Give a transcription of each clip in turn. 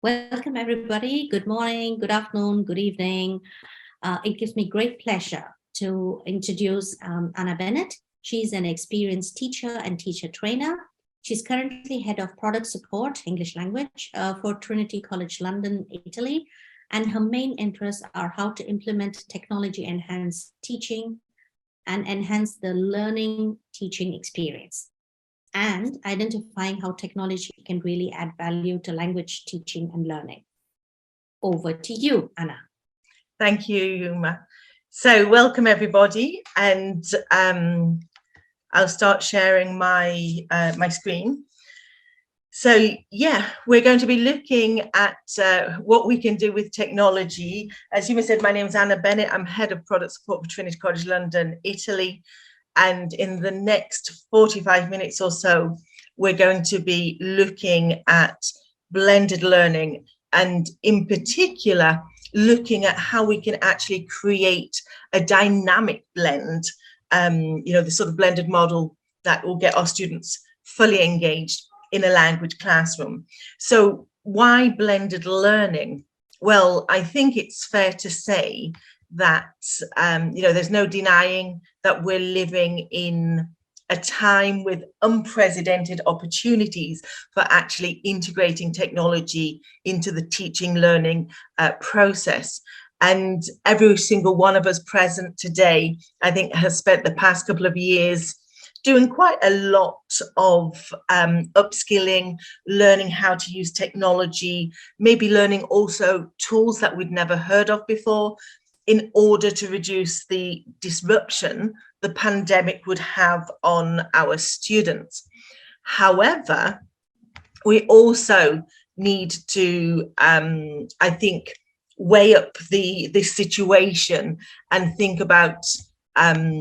Welcome, everybody. Good morning, good afternoon, good evening. It gives me great pleasure to introduce Anna Bennett. She's an experienced teacher and teacher trainer. She's currently head of product support, English language, for Trinity College London, Italy. And her main interests are how to implement technology-enhanced teaching and enhance the learning teaching experience, and identifying how technology can really add value to language teaching and learning. Over to you, Anna. Thank you, Yuma. So welcome everybody, and I'll start sharing my my screen. So yeah, we're going to be looking at what we can do with technology. As Yuma said, my name is Anna Bennett. I'm head of product support for Trinity College London, Italy. And in the next 45 minutes or so, we're going to be looking at blended learning, and in particular, looking at how we can actually create a dynamic blend, the sort of blended model that will get our students fully engaged in a language classroom. So why blended learning? Well, I think it's fair to say that there's no denying that we're living in a time with unprecedented opportunities for actually integrating technology into the teaching learning process. And every single one of us present today, I think, has spent the past couple of years doing quite a lot of upskilling, learning how to use technology, maybe learning also tools that we'd never heard of before, in order to reduce the disruption the pandemic would have on our students. However, we also need to, I think, weigh up the situation and think about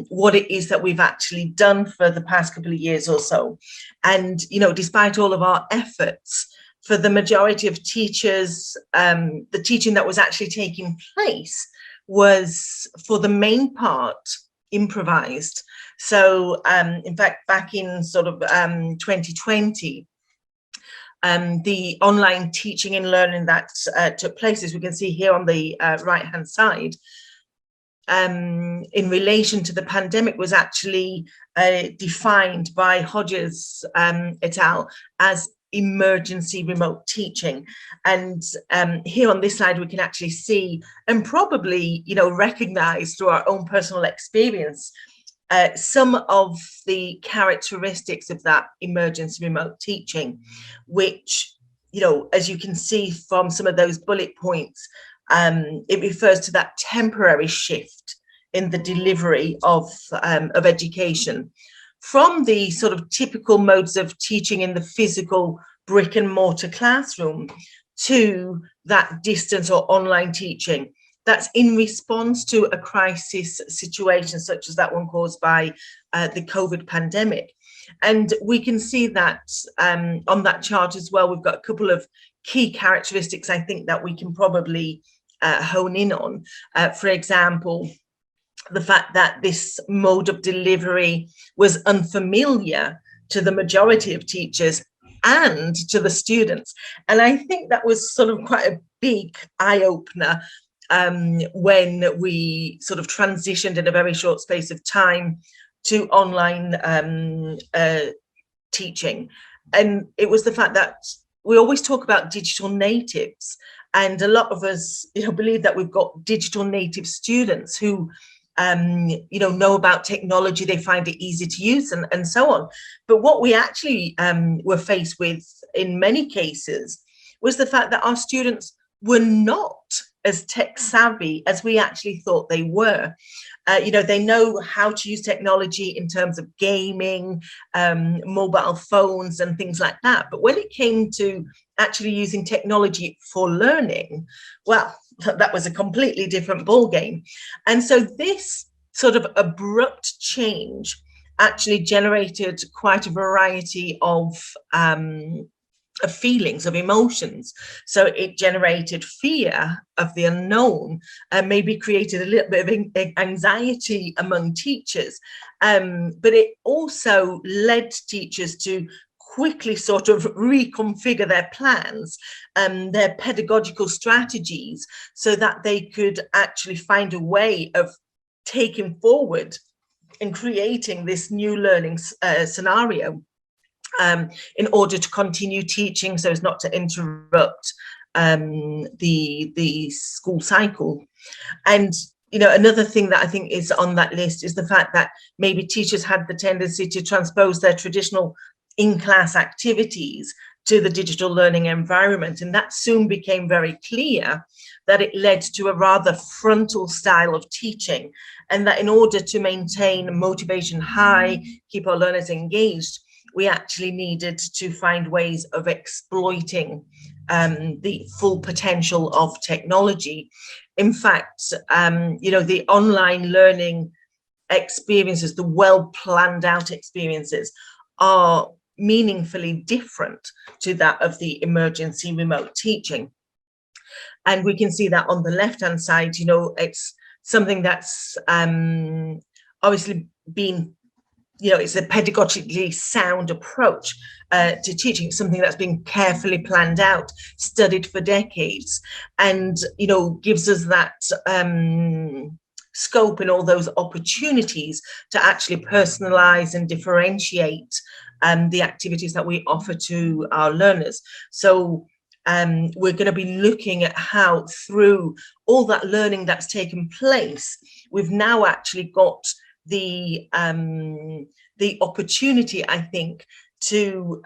what it is that we've actually done for the past couple of years or so. And, despite all of our efforts, for the majority of teachers, the teaching that was actually taking place was, for the main part, improvised. So in fact, back in sort of 2020, the online teaching and learning that took place, as we can see here on the right hand side, in relation to the pandemic, was actually defined by Hodges et al. As emergency remote teaching. And here on this slide, we can actually see and probably, recognize through our own personal experience some of the characteristics of that emergency remote teaching, which, as you can see from some of those bullet points, it refers to that temporary shift in the delivery of education from the sort of typical modes of teaching in the physical brick and mortar classroom to that distance or online teaching that's in response to a crisis situation such as that one caused by the COVID pandemic. And we can see that on that chart as well, we've got a couple of key characteristics I think that we can probably hone in on. For example, the fact that this mode of delivery was unfamiliar to the majority of teachers and to the students. And I think that was sort of quite a big eye-opener when we sort of transitioned in a very short space of time to online teaching. And it was the fact that we always talk about digital natives, and a lot of us believe that we've got digital native students who know about technology, they find it easy to use and so on. But what we actually were faced with in many cases was the fact that our students were not as tech savvy as we actually thought they were. They know how to use technology in terms of gaming, mobile phones and things like that. But when it came to actually using technology for learning, well, that was a completely different ballgame. And so this sort of abrupt change actually generated quite a variety of feelings, of emotions. So it generated fear of the unknown, and maybe created a little bit of anxiety among teachers. But it also led teachers to quickly sort of reconfigure their plans, their pedagogical strategies, so that they could actually find a way of taking forward and creating this new learning scenario in order to continue teaching, so as not to interrupt the school cycle. And you know, another thing that I think is on that list is the fact that maybe teachers had the tendency to transpose their traditional in-class activities to the digital learning environment, and that soon became very clear that it led to a rather frontal style of teaching, and that in order to maintain motivation high, keep our learners engaged, we actually needed to find ways of exploiting the full potential of technology. In fact, you know, the online learning experiences, the well planned out experiences, are meaningfully different to that of the emergency remote teaching. And we can see that on the left hand side. You know, it's something that's obviously been, you know, it's a pedagogically sound approach to teaching. It's something that's been carefully planned out, studied for decades, and, you know, gives us that scope and all those opportunities to actually personalize and differentiate the activities that we offer to our learners. So we're going to be looking at how, through all that learning that's taken place, we've now actually got the opportunity, I think, to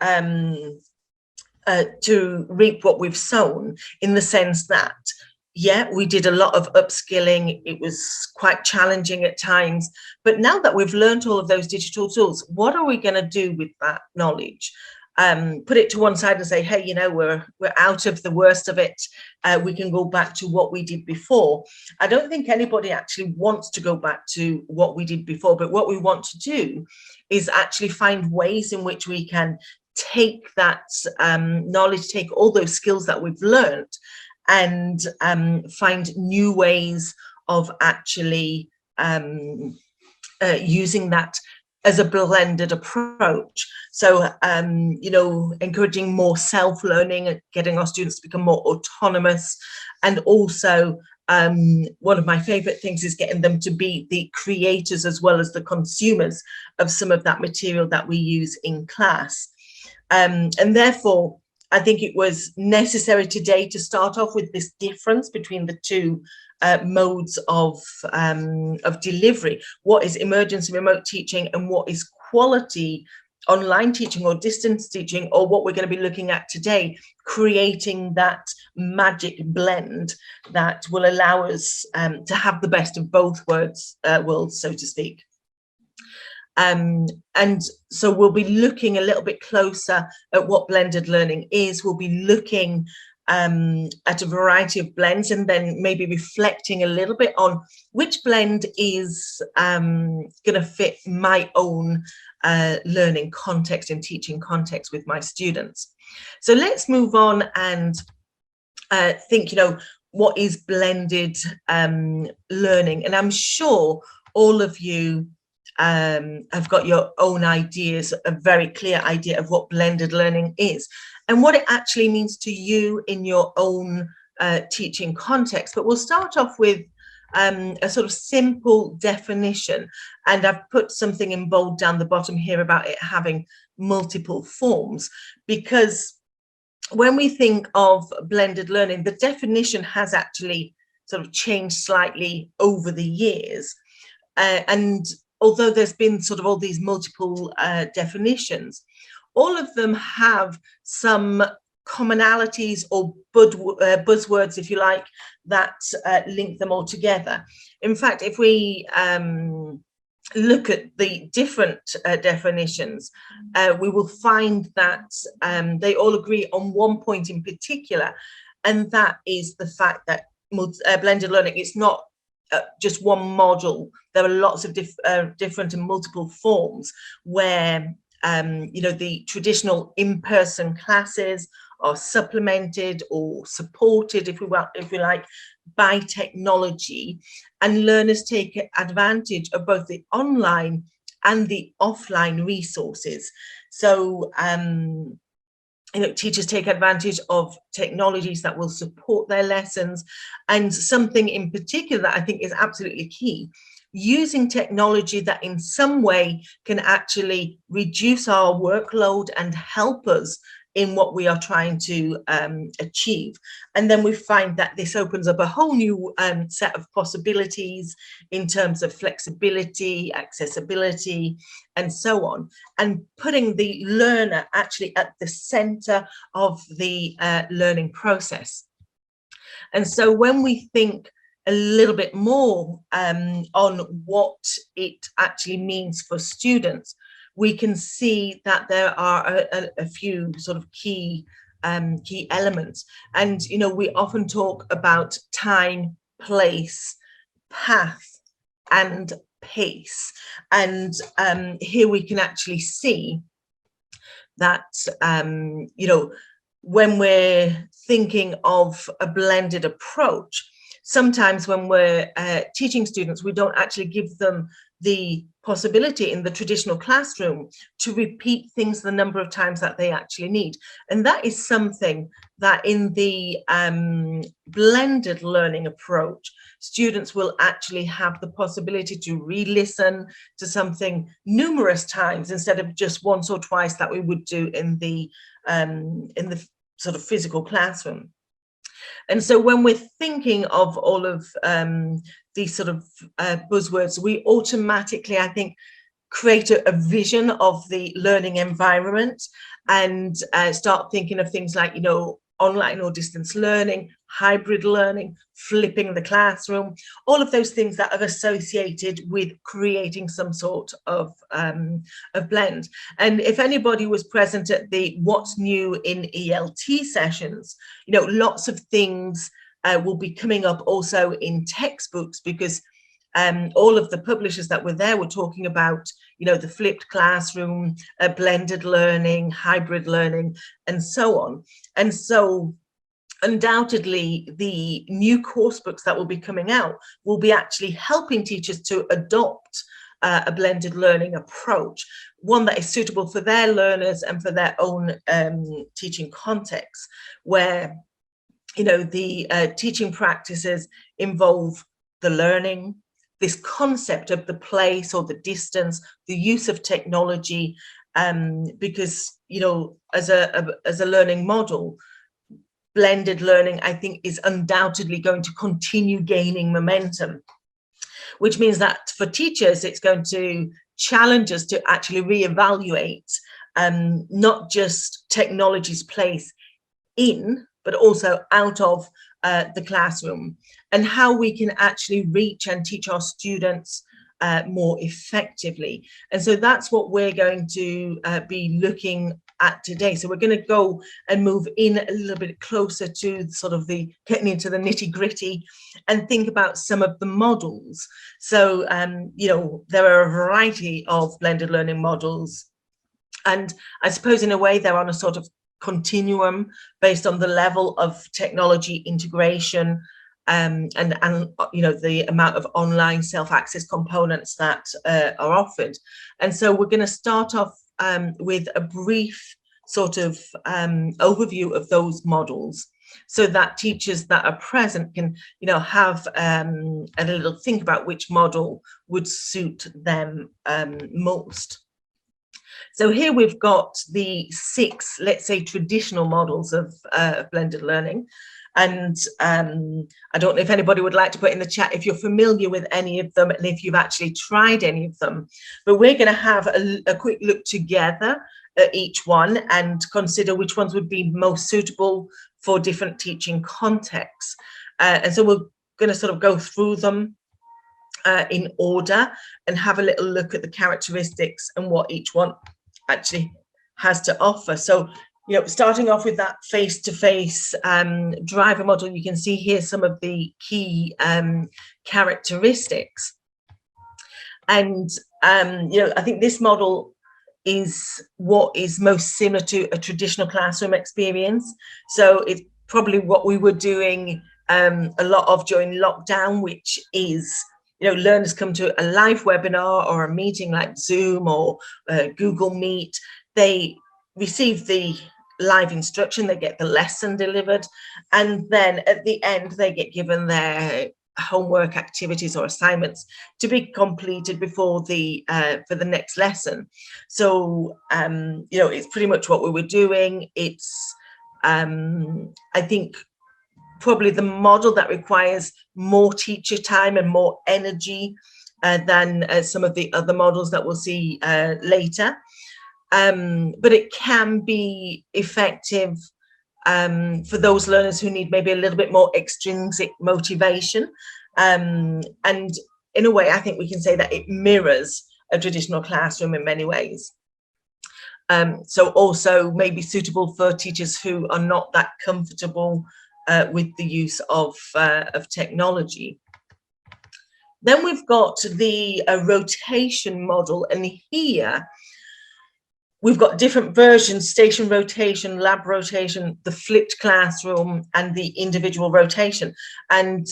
reap what we've sown, in the sense that, yeah, we did a lot of upskilling. It was quite challenging at times, but now that we've learned all of those digital tools, what are we going to do with that knowledge? Put it to one side and say, hey, you know, we're out of the worst of it. We can go back to what we did before. I don't think anybody actually wants to go back to what we did before, but what we want to do is actually find ways in which we can take that knowledge, take all those skills that we've learned, and find new ways of actually using that as a blended approach. So, you know, encouraging more self-learning and getting our students to become more autonomous. And also, one of my favorite things is getting them to be the creators as well as the consumers of some of that material that we use in class. And therefore, I think it was necessary today to start off with this difference between the two modes of delivery. What is emergency remote teaching and what is quality online teaching or distance teaching, or what we're going to be looking at today, creating that magic blend that will allow us to have the best of both worlds, so to speak. And so we'll be looking a little bit closer at what blended learning is. We'll be looking at a variety of blends, and then maybe reflecting a little bit on which blend is going to fit my own learning context and teaching context with my students. So let's move on and think, you know, what is blended learning? And I'm sure all of you have got your own ideas, a very clear idea of what blended learning is and what it actually means to you in your own teaching context. But we'll start off with a sort of simple definition, and I've put something in bold down the bottom here about it having multiple forms, because when we think of blended learning, the definition has actually sort of changed slightly over the years, and although there's been sort of all these multiple definitions, all of them have some commonalities or buzzwords, if you like, that link them all together. In fact, if we look at the different definitions, we will find that they all agree on one point in particular, and that is the fact that blended learning, it's not just one model. There are lots of different and multiple forms where you know, the traditional in-person classes are supplemented or supported, if we like, by technology, and learners take advantage of both the online and the offline resources. So, teachers take advantage of technologies that will support their lessons. And something in particular that I think is absolutely key, using technology that in some way can actually reduce our workload and help us in what we are trying to achieve. And then we find that this opens up a whole new set of possibilities in terms of flexibility, accessibility, and so on, and putting the learner actually at the center of the learning process. And so when we think a little bit more on what it actually means for students, we can see that there are a few sort of key elements. And, we often talk about time, place, path, and pace. And here we can actually see that, when we're thinking of a blended approach, sometimes when we're teaching students, we don't actually give them the possibility in the traditional classroom to repeat things the number of times that they actually need. And that is something that in the blended learning approach, students will actually have the possibility to re-listen to something numerous times instead of just once or twice that we would do in the sort of physical classroom. And so when we're thinking of all of these sort of buzzwords, we automatically, I think, create a vision of the learning environment and start thinking of things like, online or distance learning, hybrid learning, flipping the classroom, all of those things that are associated with creating some sort of blend. And if anybody was present at the What's New in ELT sessions, lots of things will be coming up also in textbooks, because all of the publishers that were there were talking about, the flipped classroom, blended learning, hybrid learning, and so on. And so undoubtedly, the new course books that will be coming out will be actually helping teachers to adopt a blended learning approach, one that is suitable for their learners and for their own teaching context, where, the teaching practices involve the learning, this concept of the place or the distance, the use of technology, because, as a learning model, blended learning, I think, is undoubtedly going to continue gaining momentum, which means that for teachers, it's going to challenge us to actually reevaluate not just technology's place in, but also out of the classroom, and how we can actually reach and teach our students more effectively. And so that's what we're going to be looking at today. So we're going to go and move in a little bit closer to sort of the getting into the nitty-gritty and think about some of the models. So, there are a variety of blended learning models, and I suppose in a way they're on a sort of continuum based on the level of technology integration and the amount of online self-access components that are offered. And so we're going to start off with a brief sort of overview of those models, so that teachers that are present can have a little think about which model would suit them most. So here we've got the 6, let's say, traditional models of blended learning. And I don't know if anybody would like to put in the chat if you're familiar with any of them and if you've actually tried any of them. But we're going to have a quick look together at each one and consider which ones would be most suitable for different teaching contexts. And so we're going to sort of go through them in order and have a little look at the characteristics and what each one actually has to offer. So, starting off with that face-to-face driver model, you can see here some of the key characteristics. And, I think this model is what is most similar to a traditional classroom experience. So it's probably what we were doing a lot of during lockdown, which is learners come to a live webinar or a meeting like Zoom or Google Meet. they receive the live instruction, they get the lesson delivered, and then at the end they get given their homework activities or assignments to be completed before the for the next lesson. So you know, it's pretty much what we were doing. It's I think probably the model that requires more teacher time and more energy than some of the other models that we'll see later. But it can be effective for those learners who need maybe a little bit more extrinsic motivation. And in a way, I think we can say that it mirrors a traditional classroom in many ways. So also maybe suitable for teachers who are not that comfortable with the use of technology. Then we've got the rotation model, and here we've got different versions: station rotation, lab rotation, the flipped classroom, and the individual rotation. And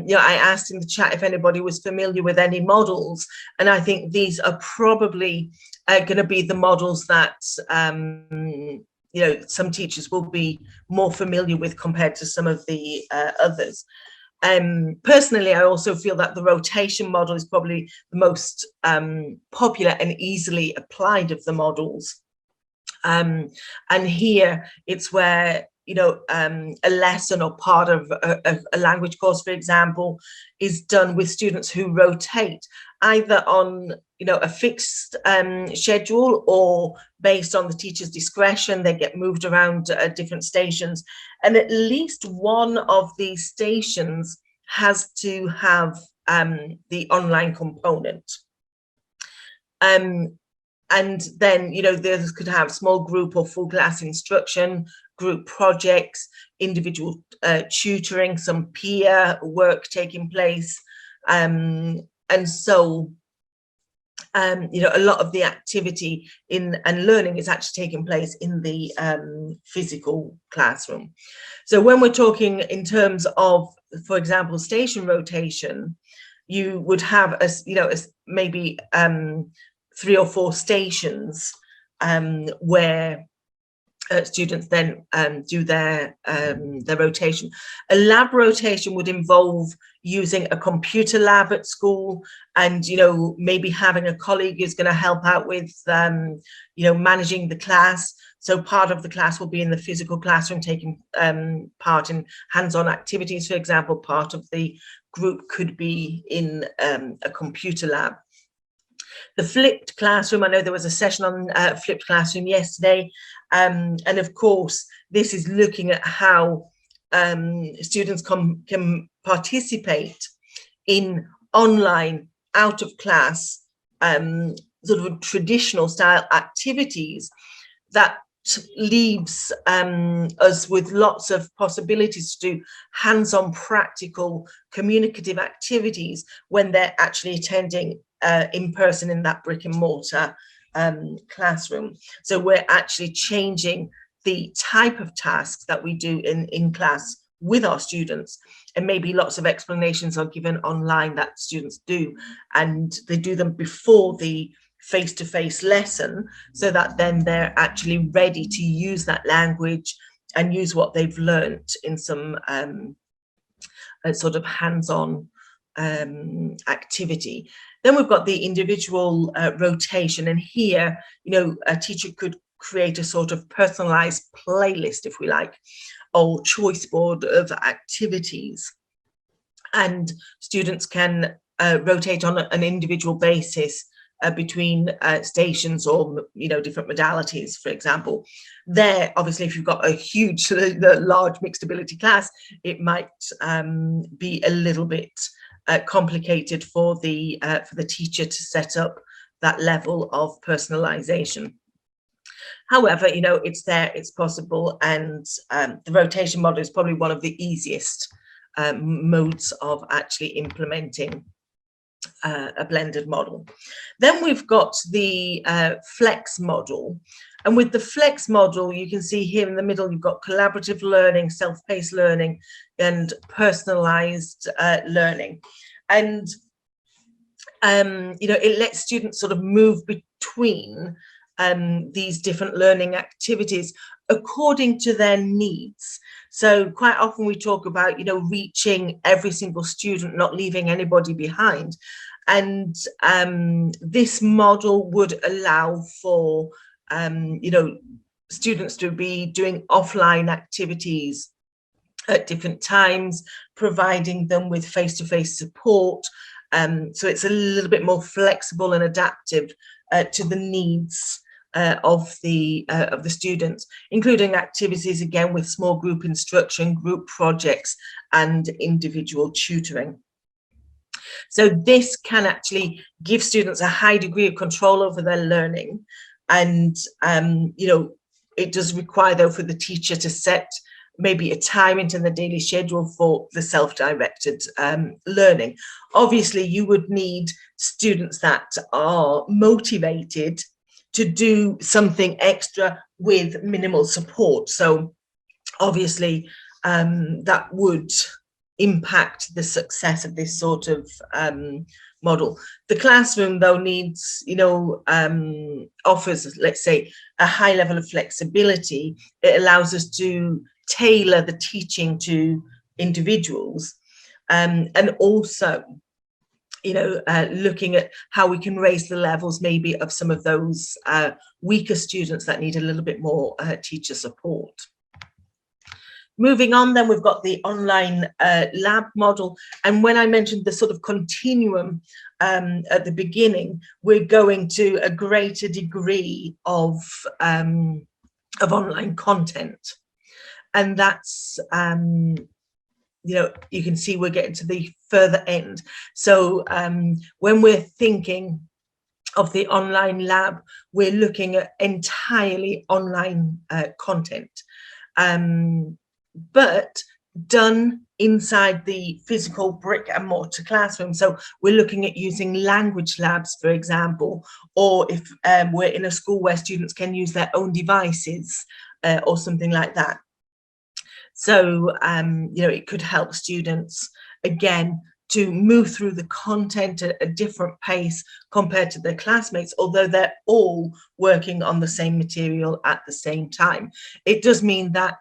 you know, I asked in the chat if anybody was familiar with any models, and I think these are probably going to be the models that you know, some teachers will be more familiar with compared to some of the others. Personally, I also feel that the rotation model is probably the most popular and easily applied of the models. And here it's where, you know, a lesson or part of a language course, for example, is done with students who rotate either on, you know, a fixed schedule, or based on the teacher's discretion, they get moved around different stations. And at least one of these stations has to have the online component. And then, you know, this could have small group or full class instruction, group projects, individual tutoring, some peer work taking place. And so, you know, a lot of the activity and learning is actually taking place in the physical classroom. So when we're talking in terms of, for example, station rotation, you would have a, you know, maybe 3 or 4 stations where students then do their rotation. A lab rotation would involve using a computer lab at school, and, you know, maybe having a colleague who's going to help out with you know, managing the class. So part of the class will be in the physical classroom, taking part in hands-on activities, for example. Part of the group could be in a computer lab. The flipped classroom, I know there was a session on flipped classroom yesterday, and of course this is looking at how students can participate in online, out of class, sort of traditional style activities that leaves us with lots of possibilities to do hands-on, practical, communicative activities when they're actually attending in person in that brick and mortar classroom. So we're actually changing the type of tasks that we do in class with our students, and maybe lots of explanations are given online that students do, and they do them before the face-to-face lesson, so that then they're actually ready to use that language and use what they've learnt in some sort of hands-on activity. Then we've got the individual rotation, and here, you know, a teacher could create a sort of personalized playlist, if we like, or choice board of activities, and students can rotate on an individual basis between stations, or, you know, different modalities. For example, there, obviously, if you've got a huge, large mixed ability class, it might be a little bit complicated for the teacher to set up that level of personalization. However, you know, it's there, it's possible, and the rotation model is probably one of the easiest modes of actually implementing a blended model. Then we've got the flex model, and with the flex model, you can see here in the middle, you've got collaborative learning, self-paced learning, and personalized learning. And you know, it lets students sort of move between these different learning activities according to their needs. So quite often we talk about, you know, reaching every single student, not leaving anybody behind. And this model would allow for, you know, students to be doing offline activities at different times, providing them with face-to-face support. So it's a little bit more flexible and adaptive to the needs of the students, including activities again with small group instruction, group projects, and individual tutoring. So this can actually give students a high degree of control over their learning, and you know, it does require though for the teacher to set maybe a time into the daily schedule for the self-directed learning. Obviously, you would need students that are motivated to do something extra with minimal support. So obviously, that would impact the success of this sort of model. The classroom, though, needs, you know, offers, let's say, a high level of flexibility. It allows us to tailor the teaching to individuals, and also, you know, looking at how we can raise the levels maybe of some of those weaker students that need a little bit more teacher support. Moving on, then we've got the online lab model, and when I mentioned the sort of continuum at the beginning, we're going to a greater degree of online content, and that's you know, you can see we're getting to the further end. So when we're thinking of the online lab, we're looking at entirely online content, but done inside the physical brick and mortar classroom. So we're looking at using language labs, for example, or if we're in a school where students can use their own devices or something like that. So, you know, it could help students, again, to move through the content at a different pace compared to their classmates, although they're all working on the same material at the same time. It does mean that,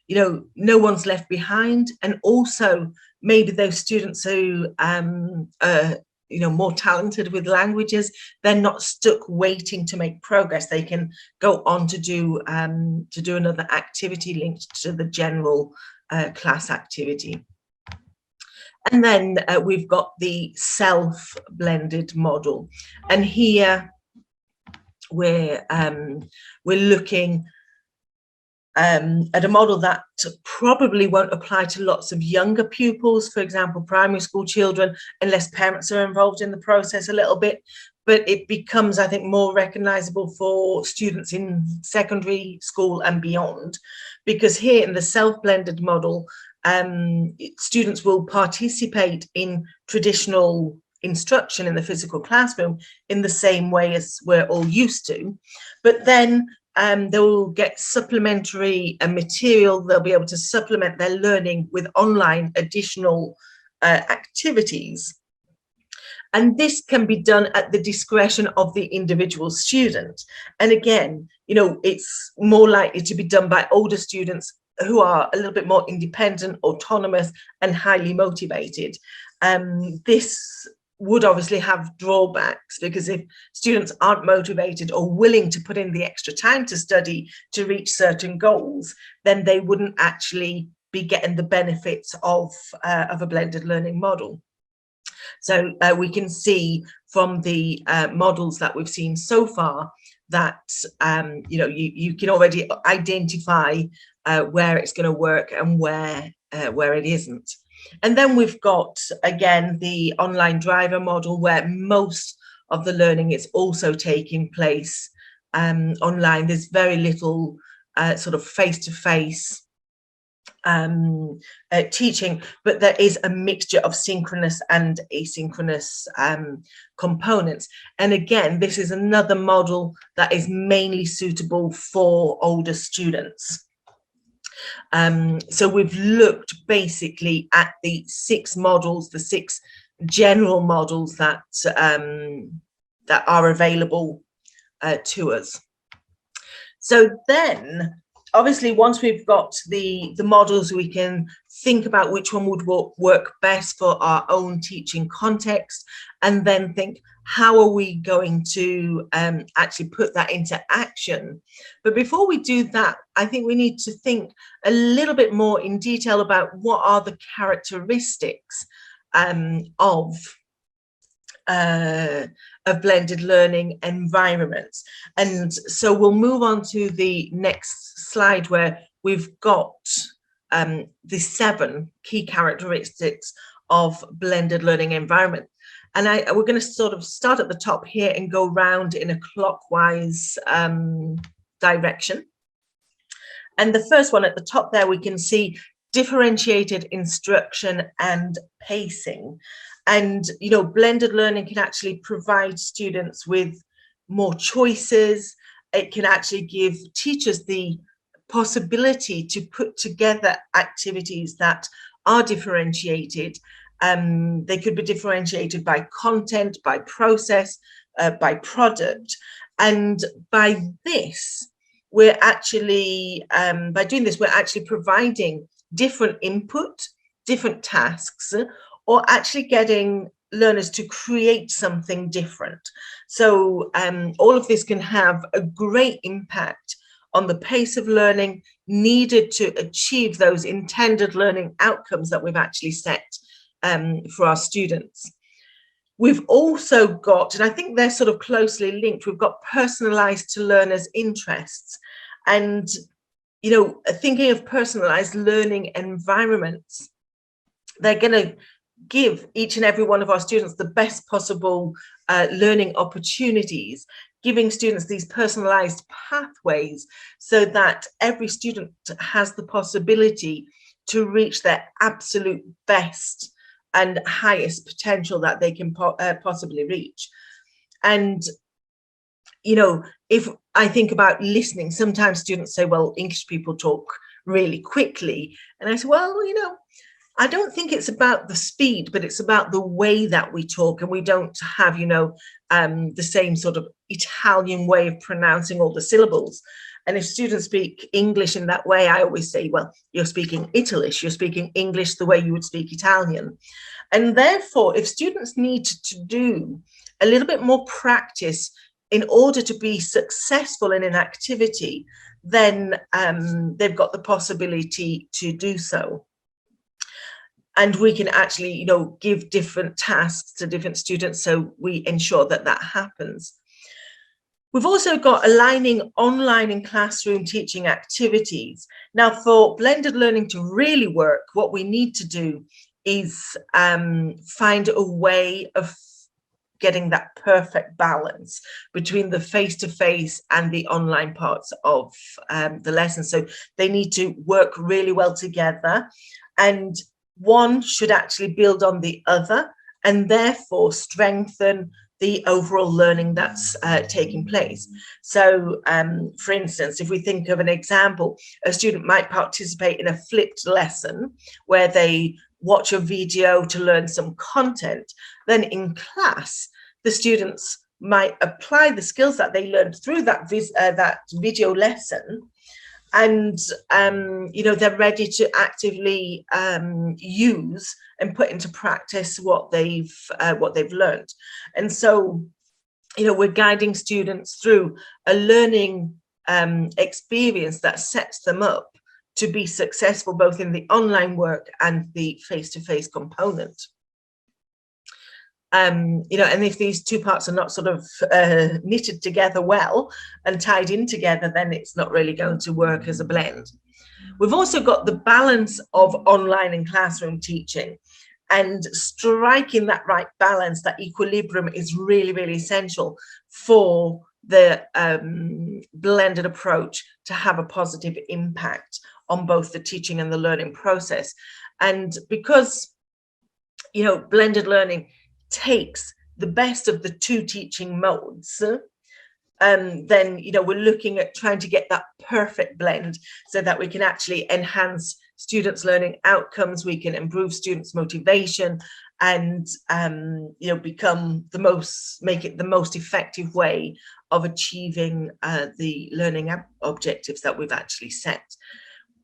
you know, no one's left behind, and also maybe those students who you know, more talented with languages, they're not stuck waiting to make progress. They can go on to do another activity linked to the general class activity. And then we've got the self-blended model, and here we're looking at a model that probably won't apply to lots of younger pupils, for example, primary school children, unless parents are involved in the process a little bit. But it becomes, I think, more recognizable for students in secondary school and beyond, because here in the self-blended model, students will participate in traditional instruction in the physical classroom in the same way as we're all used to, but then they will get supplementary material. They'll be able to supplement their learning with online additional activities. And this can be done at the discretion of the individual student. And again, you know, it's more likely to be done by older students who are a little bit more independent, autonomous, and highly motivated. This would obviously have drawbacks, because if students aren't motivated or willing to put in the extra time to study to reach certain goals, then they wouldn't actually be getting the benefits of a blended learning model. So we can see from the models that we've seen so far that you know, you can already identify where it's going to work and where it isn't. And then we've got, again, the online driver model, where most of the learning is also taking place online. There's very little sort of face-to-face teaching, but there is a mixture of synchronous and asynchronous components. And again, this is another model that is mainly suitable for older students. So we've looked basically at the 6 models, the 6 general models that that are available to us. So then, obviously, once we've got the models, we can think about which one would work best for our own teaching context, and then think, how are we going to actually put that into action? But before we do that, I think we need to think a little bit more in detail about what are the characteristics of blended learning environments. And so we'll move on to the next slide, where we've got the 7 key characteristics of blended learning environment. And we're going to sort of start at the top here and go round in a clockwise direction. And the first one at the top there, we can see differentiated instruction and pacing. And, you know, blended learning can actually provide students with more choices. It can actually give teachers the possibility to put together activities that are differentiated. They could be differentiated by content, by process, by product. And by this, we're actually, by doing this, we're actually providing different input, different tasks, or actually getting learners to create something different. So all of this can have a great impact on the pace of learning needed to achieve those intended learning outcomes that we've actually set for our students. We've also got, and I think they're sort of closely linked, we've got personalized to learners' interests. And, you know, thinking of personalized learning environments, they're going to give each and every one of our students the best possible learning opportunities, giving students these personalized pathways so that every student has the possibility to reach their absolute best and highest potential that they can possibly reach. And, you know, if I think about listening, sometimes students say, well, English people talk really quickly. And I say, well, you know, I don't think it's about the speed, but it's about the way that we talk, and we don't have, you know, the same sort of Italian way of pronouncing all the syllables. And if students speak English in that way, I always say, well, you're speaking Italish, you're speaking English the way you would speak Italian. And therefore, if students need to do a little bit more practice in order to be successful in an activity, then they've got the possibility to do so. And we can actually, you know, give different tasks to different students, so we ensure that that happens. We've also got aligning online and classroom teaching activities. Now, for blended learning to really work, what we need to do is find a way of getting that perfect balance between the face-to-face and the online parts of the lesson. So they need to work really well together, and one should actually build on the other and therefore strengthen the overall learning that's taking place. So, for instance, if we think of an example, a student might participate in a flipped lesson where they watch a video to learn some content. Then in class, the students might apply the skills that they learned through that video lesson, and you know, they're ready to actively use and put into practice what they've learned. And so, you know, we're guiding students through a learning experience that sets them up to be successful both in the online work and the face-to-face component. You know, and if these two parts are not sort of knitted together well and tied in together, then it's not really going to work as a blend. We've also got the balance of online and classroom teaching, and striking that right balance, that equilibrium, is really, really essential for the blended approach to have a positive impact on both the teaching and the learning process. And because, you know, blended learning takes the best of the two teaching modes, then, you know, we're looking at trying to get that perfect blend so that we can actually enhance students' learning outcomes, we can improve students' motivation, and you know, make it the most effective way of achieving the learning objectives that we've actually set.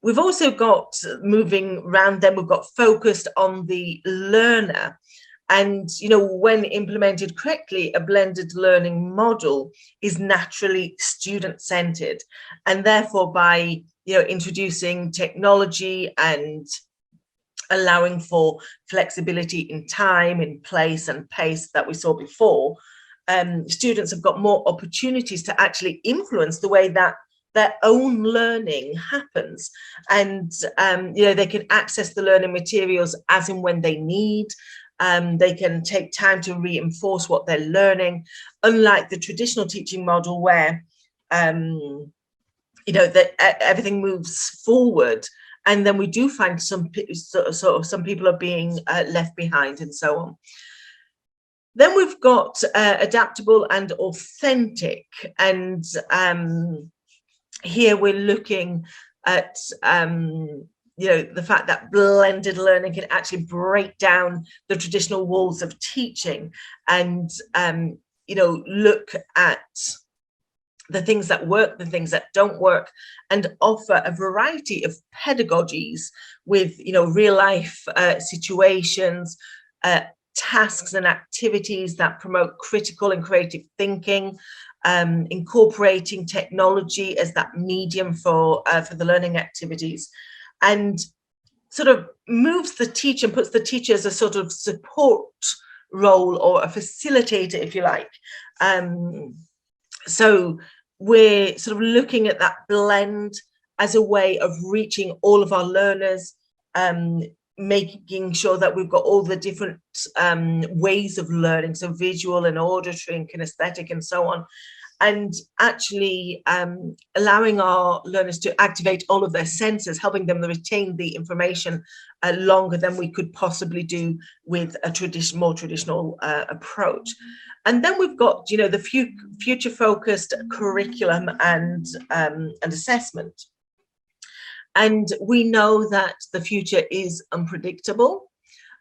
We've also got, moving around them, we've got focused on the learner. And, you know, when implemented correctly, a blended learning model is naturally student-centered. And therefore, by, you know, introducing technology and allowing for flexibility in time, in place and pace that we saw before, students have got more opportunities to actually influence the way that their own learning happens. And, you know, they can access the learning materials as and when they need. They can take time to reinforce what they're learning, unlike the traditional teaching model where, you know, that everything moves forward. And then we do find some people are being left behind and so on. Then we've got adaptable and authentic. And here we're looking at, you know, the fact that blended learning can actually break down the traditional walls of teaching and, you know, look at the things that work, the things that don't work, and offer a variety of pedagogies with, you know, real life situations, tasks and activities that promote critical and creative thinking, incorporating technology as that medium for the learning activities, and sort of moves the teacher and puts the teacher as a sort of support role or a facilitator, if you like. So we're sort of looking at that blend as a way of reaching all of our learners, making sure that we've got all the different ways of learning, so visual and auditory and kinesthetic and so on, and actually allowing our learners to activate all of their senses, helping them retain the information longer than we could possibly do with a more traditional approach. And then we've got, you know, the future-focused curriculum and assessment. And we know that the future is unpredictable.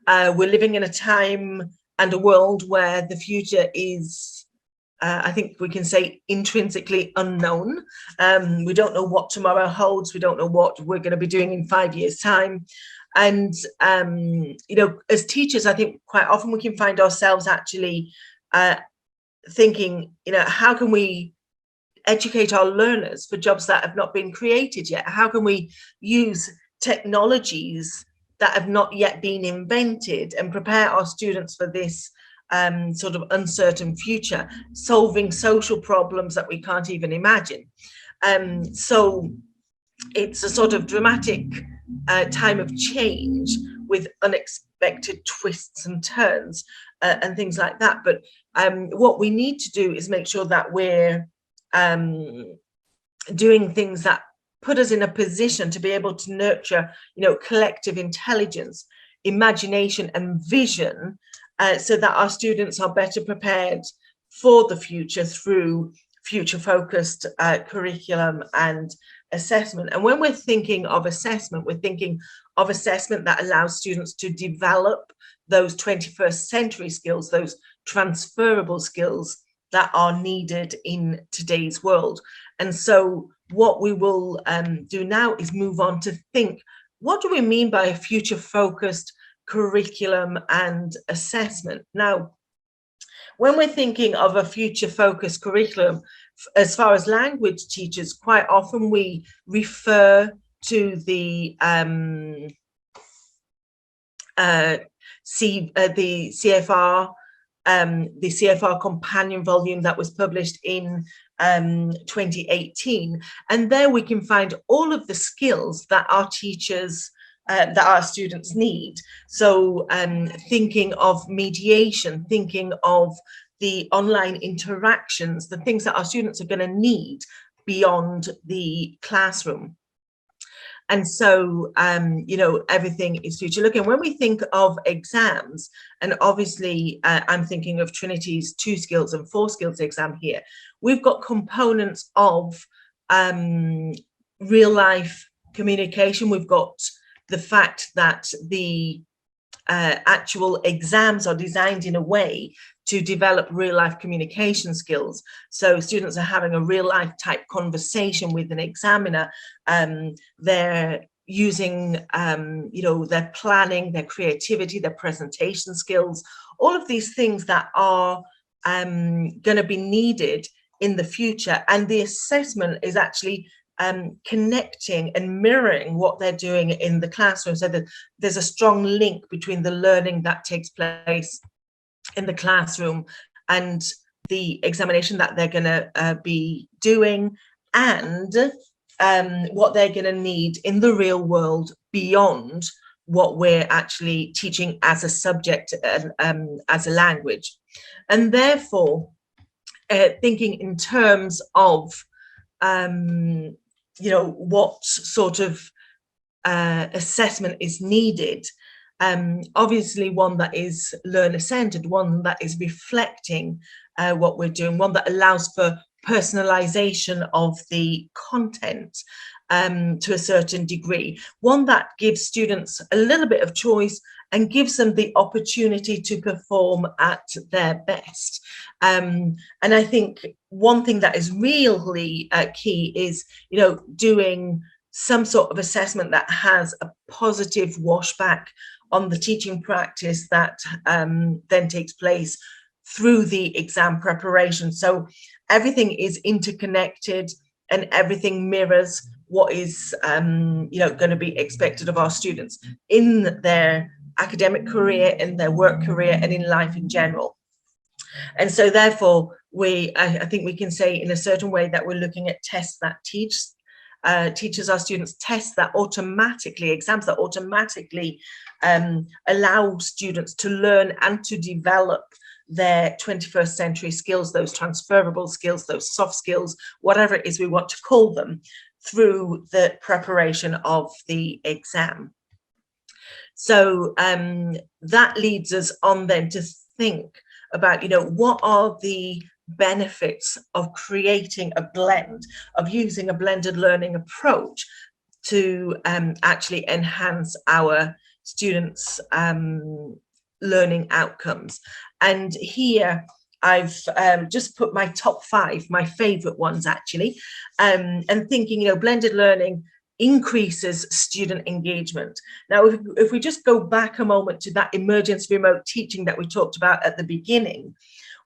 We're living in a time and a world where the future is, I think we can say, intrinsically unknown. We don't know what tomorrow holds. We don't know what we're going to be doing in 5 years' time. And, you know, as teachers, I think quite often we can find ourselves actually thinking, you know, how can we educate our learners for jobs that have not been created yet? How can we use technologies that have not yet been invented and prepare our students for this sort of uncertain future, solving social problems that we can't even imagine? So it's a sort of dramatic time of change with unexpected twists and turns and things like that. But what we need to do is make sure that we're doing things that put us in a position to be able to nurture, you know, collective intelligence, imagination and vision, so that our students are better prepared for the future through future-focused curriculum and assessment. And when we're thinking of assessment, we're thinking of assessment that allows students to develop those 21st century skills, those transferable skills that are needed in today's world. And so what we will do now is move on to think, what do we mean by a future-focused curriculum and assessment? Now, when we're thinking of a future-focused curriculum, as far as language teachers, quite often we refer to the CFR, the CFR companion volume that was published in 2018. And there we can find all of the skills that our teachers, that our students need. So thinking of mediation, thinking of the online interactions, the things that our students are going to need beyond the classroom. And so, you know, everything is future looking. When we think of exams, and obviously I'm thinking of Trinity's 2 skills and 4 skills exam here, we've got components of real life communication. We've got the fact that the actual exams are designed in a way to develop real life communication skills. So students are having a real life type conversation with an examiner. They're using, their planning, their creativity, their presentation skills, all of these things that are going to be needed in the future. And the assessment is actually connecting and mirroring what they're doing in the classroom, so that there's a strong link between the learning that takes place in the classroom and the examination that they're going to be doing, and what they're going to need in the real world beyond what we're actually teaching as a subject and as a language. And therefore, thinking in terms of what sort of assessment is needed, obviously one that is learner-centered, one that is reflecting what we're doing, one that allows for personalization of the content to a certain degree, one that gives students a little bit of choice and gives them the opportunity to perform at their best. And I think one thing that is really key is, doing some sort of assessment that has a positive washback on the teaching practice that then takes place through the exam preparation. So everything is interconnected and everything mirrors what is going to be expected of our students in their academic career, in their work career, and in life in general. And so therefore I think we can say in a certain way that we're looking at tests that teaches our students, tests that automatically, exams that automatically allow students to learn and to develop their 21st century skills, those transferable skills, those soft skills, whatever it is we want to call them, through the preparation of the exam. So that leads us on then to think about, what are the benefits of creating a blend, of using a blended learning approach to actually enhance our students' learning outcomes. And here I've just put my top 5, my favorite ones actually, and thinking, blended learning increases student engagement. Now, if we just go back a moment to that emergency remote teaching that we talked about at the beginning,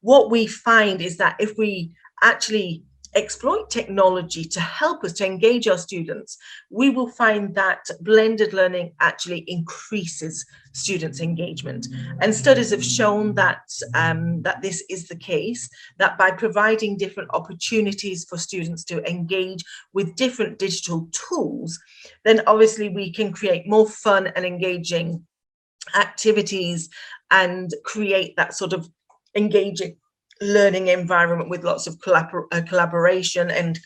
what we find is that if we actually exploit technology to help us to engage our students, we will find that blended learning actually increases students' engagement. And studies have shown that that this is the case, that by providing different opportunities for students to engage with different digital tools, then obviously we can create more fun and engaging activities and create that sort of engaging learning environment with lots of collaboration and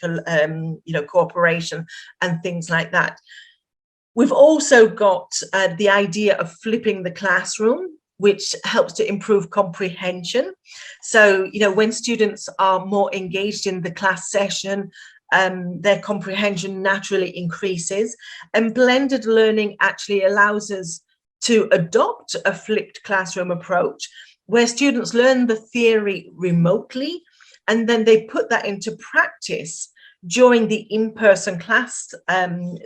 cooperation and things like that. We've also got the idea of flipping the classroom, which helps to improve comprehension. So, when students are more engaged in the class session, their comprehension naturally increases. And blended learning actually allows us to adopt a flipped classroom approach, where students learn the theory remotely, and then they put that into practice during the in-person class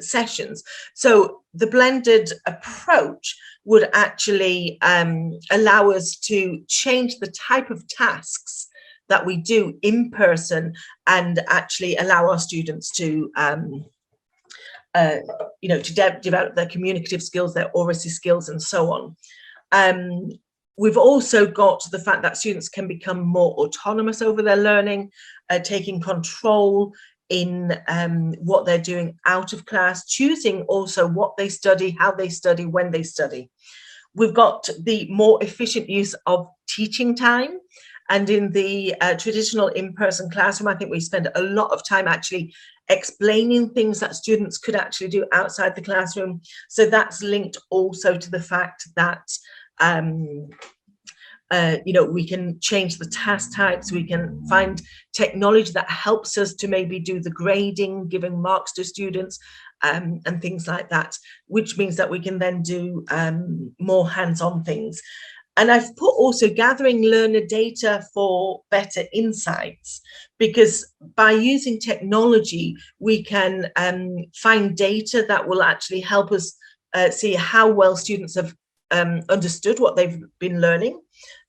sessions. So the blended approach would actually allow us to change the type of tasks that we do in person and actually allow our students to develop their communicative skills, their oracy skills, and so on. We've also got the fact that students can become more autonomous over their learning, taking control in what they're doing out of class, choosing also what they study, how they study, when they study. We've got the more efficient use of teaching time. And in the traditional in-person classroom, I think we spend a lot of time actually explaining things that students could actually do outside the classroom. So that's linked also to the fact that we can change the task types, we can find technology that helps us to maybe do the grading, giving marks to students and things like that, which means that we can then do more hands-on things. And I've put also gathering learner data for better insights, because by using technology, we can find data that will actually help us see how well students have understood what they've been learning,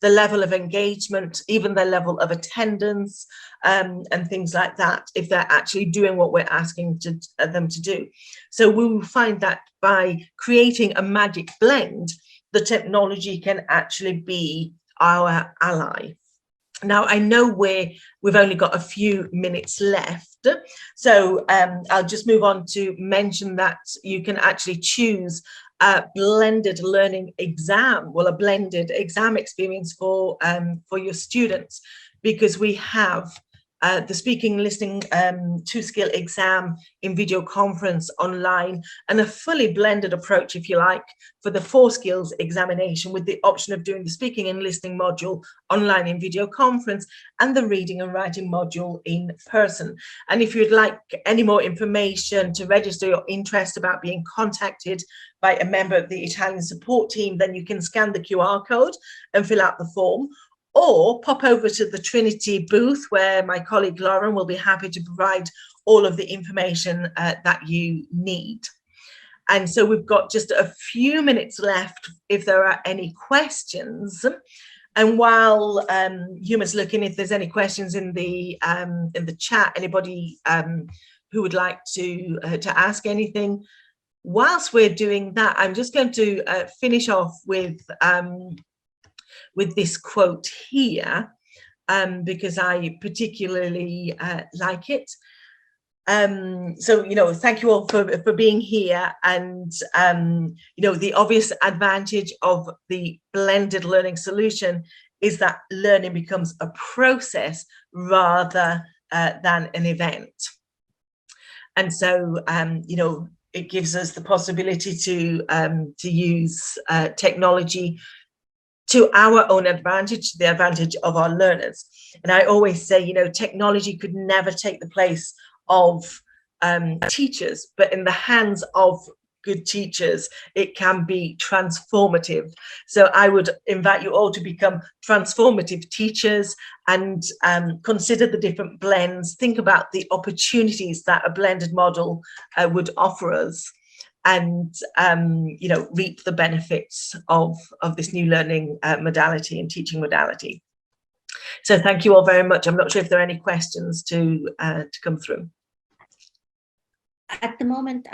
the level of engagement, even their level of attendance, and things like that, if they're actually doing what we're asking them to do. So we will find that by creating a magic blend, the technology can actually be our ally. Now, I know we've only got a few minutes left, so I'll just move on to mention that you can actually choose a blended learning exam, well, a blended exam experience for your students, because we have the speaking listening 2-skill exam in video conference online, and a fully blended approach, if you like, for the 4 skills examination, with the option of doing the speaking and listening module online in video conference and the reading and writing module in person. And if you'd like any more information to register your interest about being contacted by a member of the Italian support team, then you can scan the QR code and fill out the form, or pop over to the Trinity booth, where my colleague Lauren will be happy to provide all of the information that you need. And so we've got just a few minutes left if there are any questions. And while Huma's looking, if there's any questions in the chat, anybody who would like to ask anything. Whilst we're doing that, I'm just going to finish off with this quote here, because I particularly like it. So, thank you all for being here. And, the obvious advantage of the blended learning solution is that learning becomes a process rather than an event. And so, it gives us the possibility to use technology to our own advantage, to the advantage of our learners. And I always say, technology could never take the place of teachers, but in the hands of good teachers, it can be transformative. So I would invite you all to become transformative teachers and consider the different blends. Think about the opportunities that a blended model would offer us, and reap the benefits of this new learning modality and teaching modality. So thank you all very much. I'm not sure if there are any questions to come through. At the moment,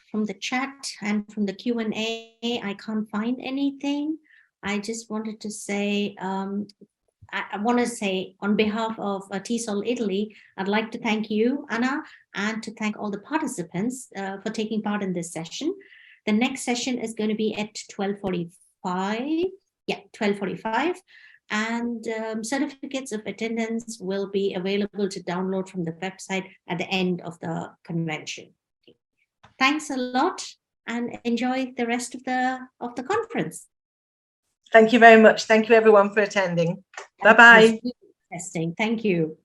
from the chat and from the Q&A, I can't find anything. I just wanted to say, I want to say on behalf of TESOL Italy, I'd like to thank you, Anna, and to thank all the participants for taking part in this session. The next session is going to be at 12:45. Yeah, 12:45. And certificates of attendance will be available to download from the website at the end of the convention. Thanks a lot, and enjoy the rest of the conference. Thank you very much. Thank you everyone for attending. Bye-bye. Interesting. Thank you.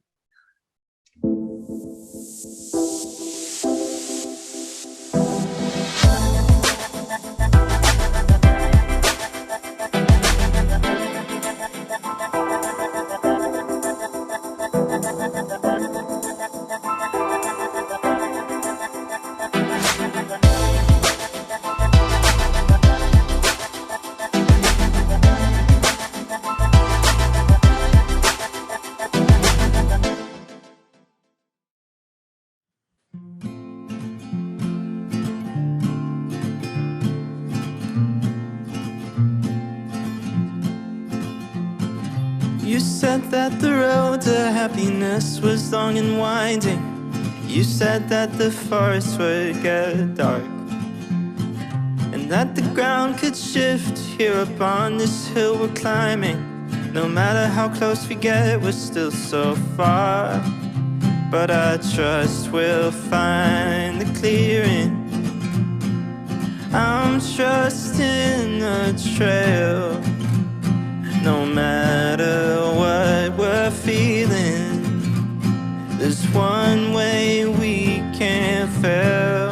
You said that the road to happiness was long and winding. You said that the forest would get dark, and that the ground could shift here upon this hill we're climbing. No matter how close we get, we're still so far. But I trust we'll find the clearing. I'm trusting the trail. No matter what we're feeling, there's one way we can't fail.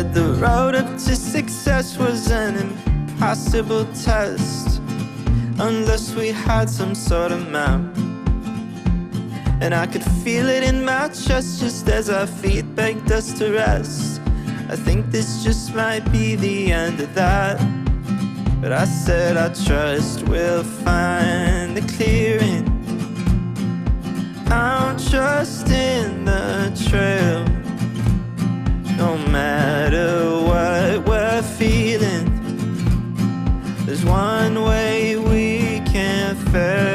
said the road up to success was an impossible test unless we had some sort of map. And I could feel it in my chest just as our feet begged us to rest. I think this just might be the end of that. But I said I trust we'll find the clearing. I'm trusting the trail. No matter what we're feeling, there's one way we can fail.